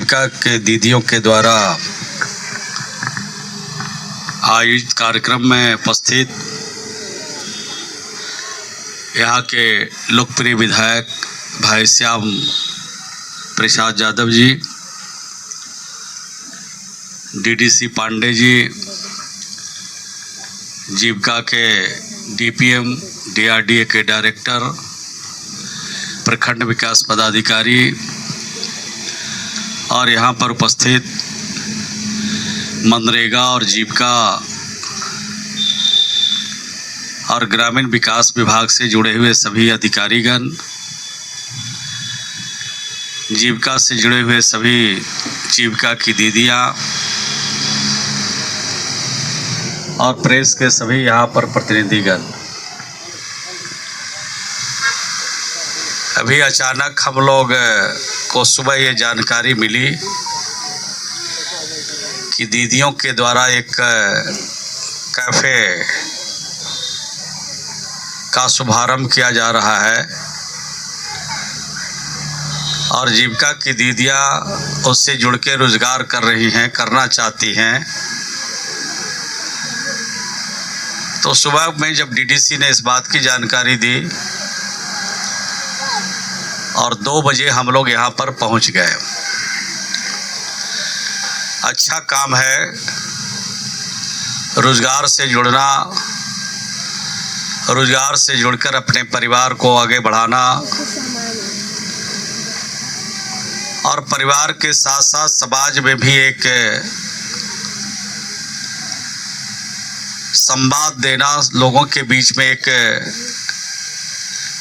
जीविका के दीदियों के द्वारा आयोजित कार्यक्रम में उपस्थित यहाँ के लोकप्रिय विधायक भाई श्याम प्रसाद यादव जी, डीडीसी पांडे जी, जीविका के डीपीएम डीआरडीए के डायरेक्टर, प्रखंड विकास पदाधिकारी और यहाँ पर उपस्थित मनरेगा और जीविका और ग्रामीण विकास विभाग से जुड़े हुए सभी अधिकारीगण, जीविका से जुड़े हुए सभी जीविका की दीदियाँ और प्रेस के सभी यहाँ पर प्रतिनिधिगण। अभी अचानक हम लोग को सुबह ये जानकारी मिली कि दीदियों के द्वारा एक कैफ़े का शुभारंभ किया जा रहा है और जीविका की दीदियाँ उससे जुड़ के रोजगार कर रही हैं, करना चाहती हैं। तो सुबह में जब डीडीसी ने इस बात की जानकारी दी और 2 बजे हम लोग यहाँ पर पहुँच गए। अच्छा काम है, रोजगार से जुड़ना, रोजगार से जुड़कर अपने परिवार को आगे बढ़ाना और परिवार के साथ साथ समाज में भी एक संवाद देना, लोगों के बीच में एक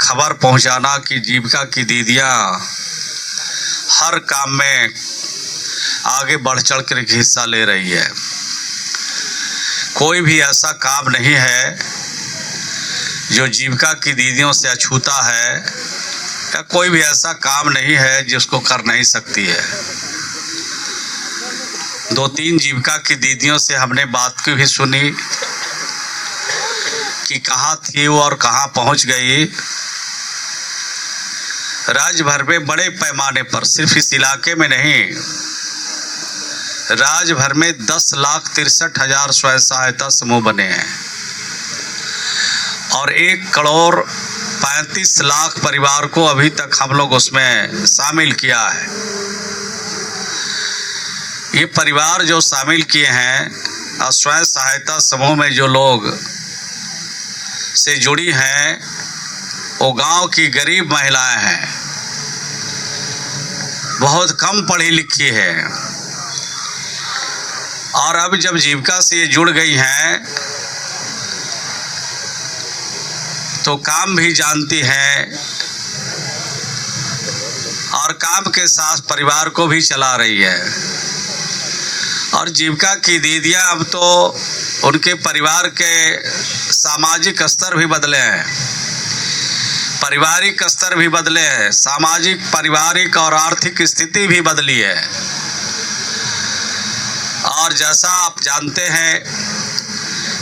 खबर पहुंचाना कि जीविका की दीदियां हर काम में आगे बढ़ चढ़ कर हिस्सा ले रही है। कोई भी ऐसा काम नहीं है जो जीविका की दीदियों से अछूता है, या कोई भी ऐसा काम नहीं है जिसको कर नहीं सकती है। 2-3 जीविका की दीदियों से हमने बात की भी सुनी कि कहाँ थी वो और कहाँ पहुँच गई। राज्य भर में बड़े पैमाने पर, सिर्फ इस इलाके में नहीं, राज्य भर में 10,63,000 स्वयं सहायता समूह बने हैं और 1,35,00,000 परिवार को अभी तक हम लोग उसमें शामिल किया है। ये परिवार जो शामिल किए हैं और स्वयं सहायता समूह में जो लोग से जुड़ी हैं वो गांव की गरीब महिलाएं हैं, बहुत कम पढ़ी लिखी है और अब जब जीविका से ये जुड़ गई हैं तो काम भी जानती हैं और काम के साथ परिवार को भी चला रही है। और जीविका की दीदियां अब तो उनके परिवार के सामाजिक स्तर भी बदले हैं, पारिवारिक स्तर भी बदले हैं, सामाजिक, पारिवारिक और आर्थिक स्थिति भी बदली है। और जैसा आप जानते हैं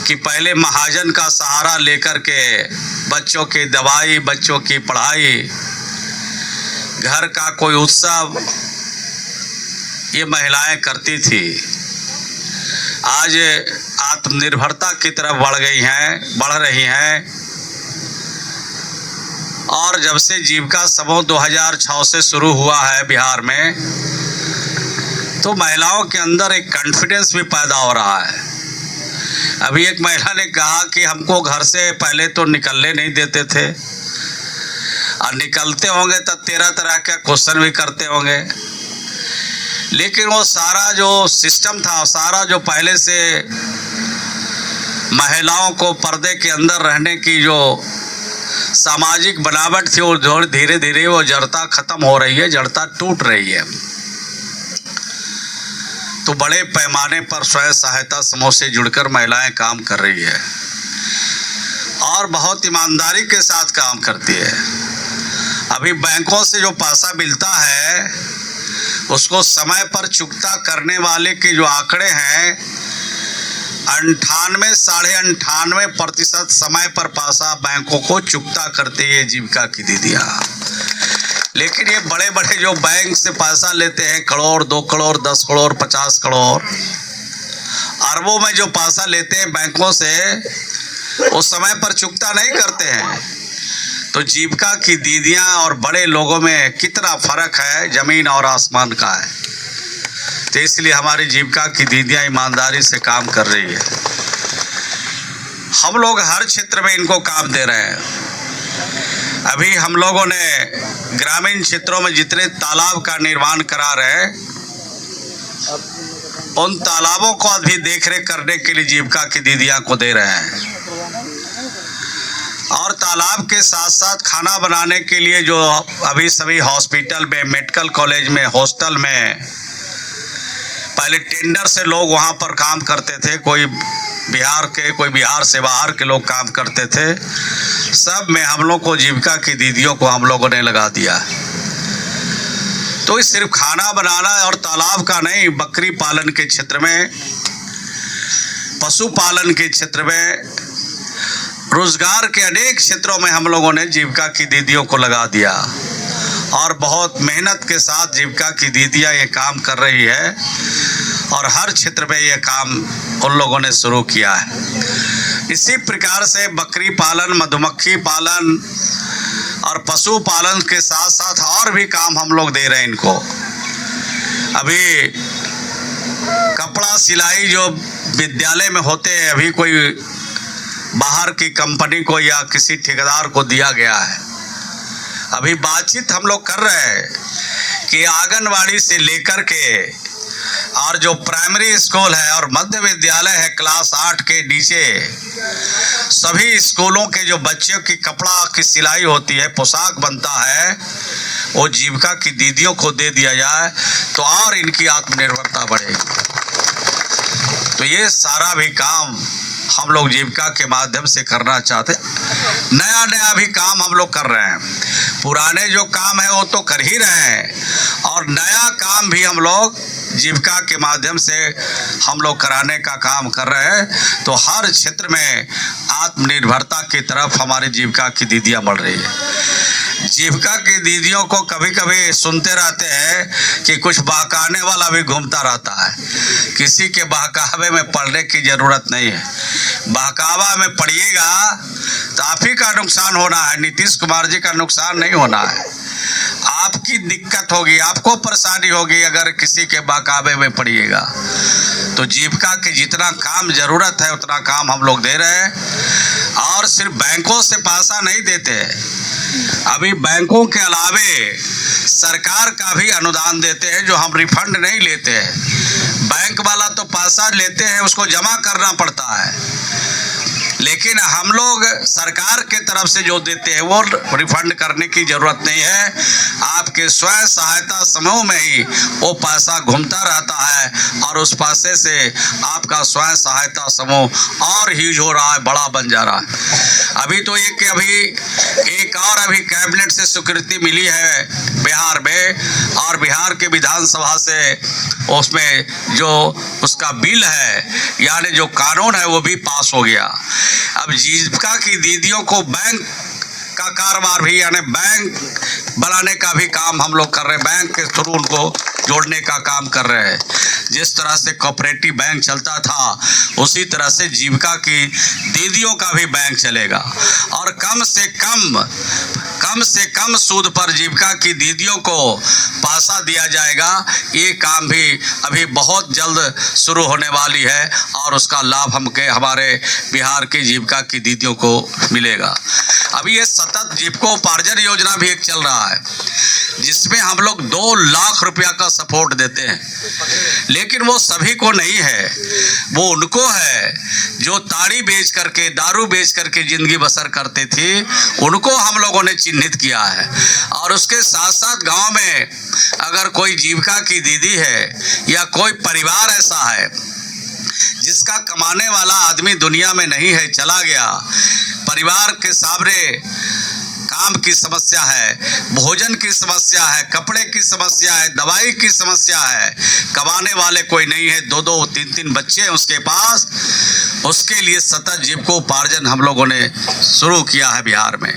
कि पहले महाजन का सहारा लेकर के बच्चों की दवाई, बच्चों की पढ़ाई, घर का कोई उत्सव ये महिलाएं करती थी। आज आत्मनिर्भरता की तरफ बढ़ रही हैं और जब से जीविका समूह 2006 से शुरू हुआ है बिहार में, तो महिलाओं के अंदर एक कॉन्फिडेंस भी पैदा हो रहा है। अभी एक महिला ने कहा कि हमको घर से पहले तो निकलने नहीं देते थे और निकलते होंगे तो तरह के क्वेश्चन भी करते होंगे, लेकिन वो सारा जो सिस्टम था, सारा जो पहले से महिलाओं को पर्दे के अंदर रहने की जो सामाजिक बनावट थी, वो धीरे धीरे वो जड़ता खत्म हो रही है, जड़ता टूट रही है। तो बड़े पैमाने पर स्वयं सहायता समूह से जुड़कर महिलाएं काम कर रही है और बहुत ईमानदारी के साथ काम करती है। अभी बैंकों से जो पैसा मिलता है उसको समय पर चुकता करने वाले के जो आंकड़े हैं, 98-98% समय पर पैसा बैंकों को चुकता करती है जीविका की दीदियाँ। लेकिन ये बड़े बड़े जो बैंक से पैसा लेते हैं, करोड़, 2 करोड़, 10 करोड़, 50 करोड़, अरबों में जो पैसा लेते हैं बैंकों से, उस समय पर चुकता नहीं करते हैं। तो जीविका की दीदियां और बड़े लोगों में कितना फर्क है, जमीन और आसमान का है। तो इसलिए हमारी जीविका की दीदियां ईमानदारी से काम कर रही है। हम लोग हर क्षेत्र में इनको काम दे रहे हैं। अभी हम लोगों ने ग्रामीण क्षेत्रों में जितने तालाब का निर्माण करा रहे हैं, उन तालाबों को अभी देखरेख करने के लिए जीविका की दीदियां को दे रहे हैं। और तालाब के साथ साथ खाना बनाने के लिए जो अभी सभी हॉस्पिटल में, मेडिकल कॉलेज में, हॉस्टल में पहले टेंडर से लोग वहाँ पर काम करते थे, कोई बिहार के, कोई बिहार से बाहर के लोग काम करते थे, सब में हम लोग को जीविका की दीदियों को हम लोगों ने लगा दिया। तो इस सिर्फ खाना बनाना और तालाब का नहीं, बकरी पालन के क्षेत्र में, पशुपालन के क्षेत्र में, रोजगार के अनेक क्षेत्रों में हम लोगों ने जीविका की दीदियों को लगा दिया। और बहुत मेहनत के साथ जीविका की दीदियां ये काम कर रही है और हर क्षेत्र में ये काम उन लोगों ने शुरू किया है। इसी प्रकार से बकरी पालन, मधुमक्खी पालन और पशु पालन के साथ साथ और भी काम हम लोग दे रहे हैं इनको। अभी कपड़ा सिलाई जो विद्यालय में होते हैं, अभी कोई बाहर की कंपनी को या किसी ठेकेदार को दिया गया है। अभी बातचीत हम लोग कर रहे हैं कि आंगनवाड़ी से लेकर के और जो प्राइमरी स्कूल है और मध्य विद्यालय है क्लास 8 के नीचे, सभी स्कूलों के जो बच्चों की कपड़ा की सिलाई होती है, पोशाक बनता है, वो जीविका की दीदियों को दे दिया जाए तो और इनकी आत्मनिर्भरता बढ़ेगी। तो ये सारा भी काम हम लोग जीविका के माध्यम से करना चाहते हैं। नया नया भी काम हम लोग कर रहे हैं। पुराने जो काम है वो तो कर ही रहे हैं और नया काम भी हम लोग जीविका के माध्यम से हम लोग कराने का काम कर रहे हैं। तो हर क्षेत्र में आत्मनिर्भरता की तरफ हमारी जीविका की दीदियां बढ़ रही है। जीविका की दीदियों को कभी कभी सुनते रहते हैं कि कुछ बहकाने वाला भी घूमता रहता है। किसी के बहकावे में पड़ने की जरूरत नहीं है। बहकावा में पड़िएगा तो आप ही का नुकसान होना है, नीतीश कुमार जी का नुकसान नहीं होना है। आपकी दिक्कत होगी, आपको परेशानी होगी अगर किसी के बहकावे में पड़िएगा। तो जीविका के जितना काम जरूरत है उतना काम हम लोग दे रहे हैं। और सिर्फ बैंकों से पैसा नहीं देते, अभी बैंकों के अलावे सरकार का भी अनुदान देते हैं, जो हम रिफंड नहीं लेते हैं। बैंक वाला तो पैसा लेते हैं, उसको जमा करना पड़ता है, लेकिन हम लोग सरकार के तरफ से जो देते हैं वो रिफंड करने की जरूरत नहीं है। आपके स्वयं सहायता समूह में ही वो पैसा घूमता रहता है और उस पैसे से आपका स्वयं सहायता समूह और यूज हो रहा है, बड़ा बन जा रहा है। अभी तो एक और अभी कैबिनेट से स्वीकृति मिली है बिहार में, और बिहार के विधानसभा से उसमें जो उसका बिल है यानी जो कानून है वो भी पास हो गया। अब जीविका की दीदियों को बैंक का कारोबार भी यानी बैंक बनाने का भी काम हम लोग कर रहे हैं। बैंक के थ्रू उनको जोड़ने का काम कर रहे हैं। जिस तरह से कोऑपरेटिव बैंक चलता था उसी तरह से जीविका की दीदियों का भी बैंक चलेगा और कम से कम सूद पर जीविका की दीदियों को पैसा दिया जाएगा। ये काम भी अभी बहुत जल्द शुरू होने वाली है और उसका लाभ हमारे बिहार की जीविका की दीदियों को मिलेगा। अभी ये सतत जीविकोपार्जन योजना भी एक चल रहा है जिसमें हम लोग 2 लाख रुपया का सपोर्ट देते हैं, लेकिन वो सभी को नहीं है, वो उनको है जो ताड़ी बेच करके, दारू बेच करके जिंदगी बसर करते थे, उनको हम लोगों ने चिन्हित किया है। और उसके साथ साथ गांव में अगर कोई जीविका की दीदी है या कोई परिवार ऐसा है जिसका कमाने वाला आदमी दुनिया में नहीं है, चला गया, परिवार के सामने काम की समस्या है, भोजन की समस्या है, कपड़े की समस्या है, दवाई की समस्या है, कमाने वाले कोई नहीं है, 2-2, 3-3 बच्चे हैं उसके पास, उसके लिए सतत जीविकोपार्जन हम लोगों ने शुरू किया है बिहार में।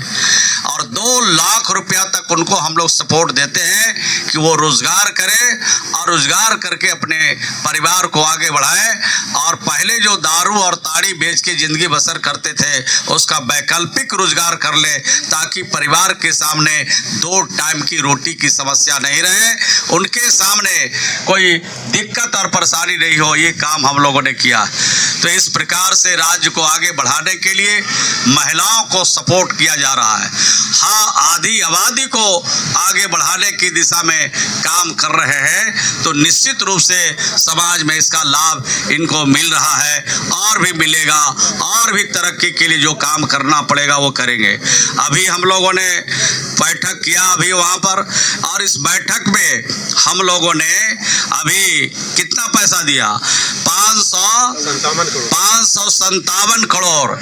और 2 लाख रुपया तक उनको हम लोग सपोर्ट देते हैं कि वो रोजगार करें और रोजगार करके अपने परिवार को आगे बढ़ाएं, और पहले जो दारू और ताड़ी बेच के जिंदगी बसर करते थे उसका वैकल्पिक रोजगार कर ले, ताकि परिवार के सामने 2 टाइम की रोटी की समस्या नहीं रहे, उनके सामने कोई दिक्कत और परेशानी नहीं हो। ये काम हम लोगों ने किया। तो इस प्रकार से राज्य को आगे बढ़ाने के लिए महिलाओं को सपोर्ट किया जा रहा है। हाँ, आधी आबादी को आगे बढ़ाने की दिशा में काम कर रहे हैं, तो निश्चित रूप से समाज में इसका लाभ इनको मिल रहा है और भी मिलेगा, और भी तरक्की के लिए जो काम करना पड़ेगा वो करेंगे। अभी हम लोगों ने बैठक किया अभी वहाँ पर, और इस बैठक में हम लोगों ने अभी कितना पैसा दिया, 557 करोड़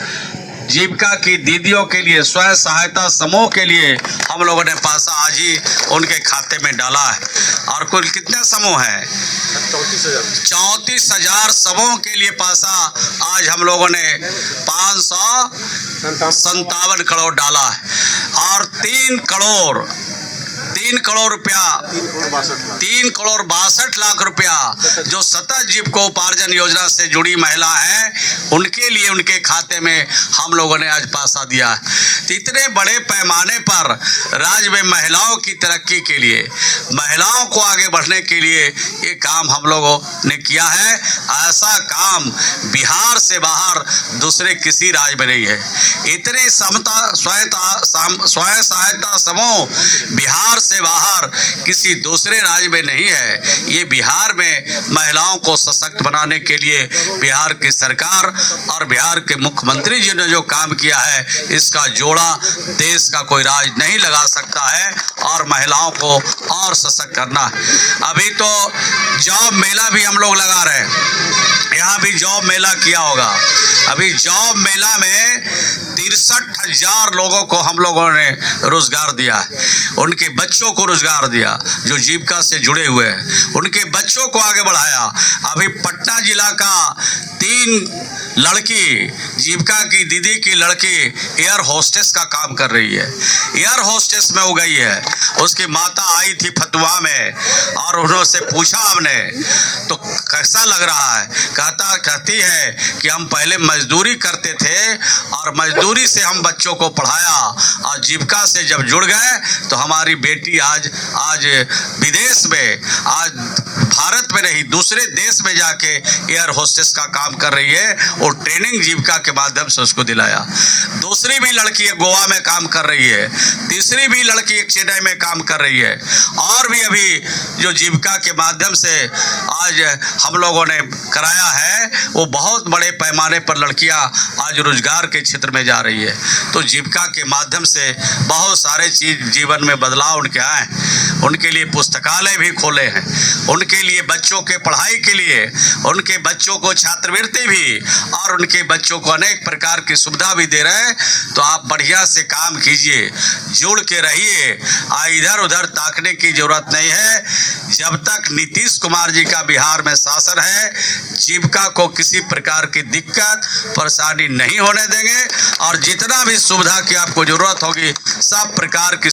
जीविका की दीदियों के लिए, स्वयं सहायता समूह के लिए हम लोगों ने पैसा आज ही उनके खाते में डाला है। और कुल कितने समूह हैं? 34,000 समूह के लिए पैसा आज हम लोगों ने 557 करोड़ डाला है। और 3 करोड़ रुपया, 3,62,00,000 रुपया जो सतत जीविकोपार्जन योजना से जुड़ी महिला है उनके लिए उनके खाते में हम लोगों ने आज पैसा दिया है। तो इतने बड़े पैमाने पर राज्य में महिलाओं की तरक्की के लिए, महिलाओं को आगे बढ़ने के लिए ये काम हम लोगों ने किया है। ऐसा काम बिहार से बाहर दूसरे किसी राज्य में नहीं है। इतने स्वयं सहायता समूह बिहार से बाहर किसी दूसरे राज्य में नहीं है। ये बिहार में महिलाओं को सशक्त बनाने के लिए बिहार की सरकार और बिहार के मुख्यमंत्री जी ने जो काम किया है, इसका जोड़ा देश का कोई राज्य नहीं लगा सकता है, और महिलाओं को और सशक्त करना है। अभी तो जॉब मेला भी हम लोग लगा रहे हैं, यहाँ भी जॉब मेला किया होगा। अभी जॉब मेला में 63,000 लोगों को हम लोगों ने रोजगार दिया है, उनके बच्चों को रोजगार दिया जो जीविका से जुड़े हुए हैं, उनके बच्चों को आगे बढ़ाया। अभी पटना जिला का 3 लड़की, जीविका की दीदी की लड़की एयर होस्टेस का काम कर रही है, एयर होस्टेस में हो गई है। उसकी माता आई थी फतुहा में और उन्होंने पूछा हमने तो कैसा लग रहा है, कहती है कि हम पहले मजदूरी करते थे और मजदूरी से हम बच्चों को पढ़ाया, और जीविका से जब जुड़ गए तो हमारी बेटी आज विदेश में, आज भारत में नहीं दूसरे देश में जाके एयर होस्टेस का काम कर रही है, और ट्रेनिंग जीविका के माध्यम से उसको दिलाया। दूसरी भी लड़की गोवा में काम कर रही है, तीसरी भी लड़की चेन्नई में काम कर रही है, और भी अभी जो जीविका के माध्यम से आज हम लोगों ने कराया है वो बहुत बड़े पैमाने पर लड़कियां आज रोजगार के क्षेत्र में जा रही है। तो जीविका के माध्यम से बहुत सारे चीज जीवन में बदलाव उनके आए, उनके लिए पुस्तकालय भी खोले हैं, उनके लिए बच्चों के पढ़ाई के लिए, उनके बच्चों को छात्रवृत्ति भी, और उनके बच्चों को अनेक प्रकार की सुविधा भी दे रहे हैं। तो आप बढ़िया से काम कीजिए, जुड़ के रहिए, इधर उधर ताकने की जरूरत नहीं है। जब तक नीतीश कुमार जी का बिहार में शासन है, जीविका को किसी प्रकार की दिक्कत परेशानी नहीं होने देंगे, और जितना भी सुविधा की आपको जरूरत होगी सब प्रकार की